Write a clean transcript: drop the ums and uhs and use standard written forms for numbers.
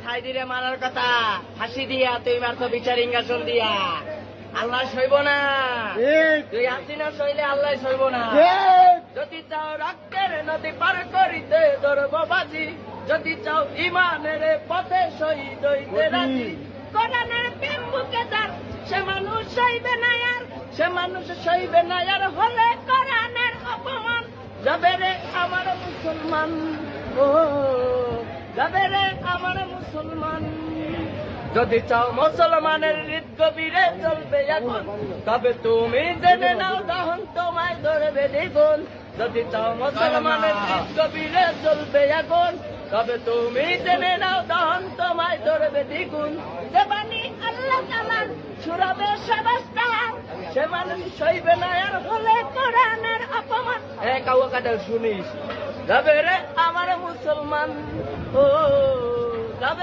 হাইদিরে মারার কথা ফাঁসি দিয়া তুই মারতো বিচার ইঙ্গাসন দিয়া। আল্লাহ সইব না, তুই হাসিনা সইলে আল্লাহ সইব না। যদি চাও রক্তের নদী পার করিতে ধরব বাজি, যদি চাও ইমানের পথে শহীদ হইতে রাজি। কোরআনের প্রেম বুকে যার সে মানুষ সইবে না আর, সে মানুষ সইবে না আর হলে কোরআনের অপমান। যাবে রে আমার মুসলমান, ও যাবে রে আমার মুসলমান। যদি চাও মুসলমানের হৃদ গভীরে চলবে এখন, তবে তুমি জেনে নাও দহন তোমায় ধরবে দ্বিগুণ। যদি চাও মুসলমানের হৃদ গভীরে চলবে এখন, তবে তুমি জেনে নাও দহন তোমায় ধরবে দ্বিগুণ। যে বাণী আল্লাহ তাআলার সুরাবে সবাস্তার, সে মানুষ সইবে না আর হলে কোরআনের অপমান। কাউয়া কাটা শুনিস, যাবে রে আমার মুসলমান, ও যাবে।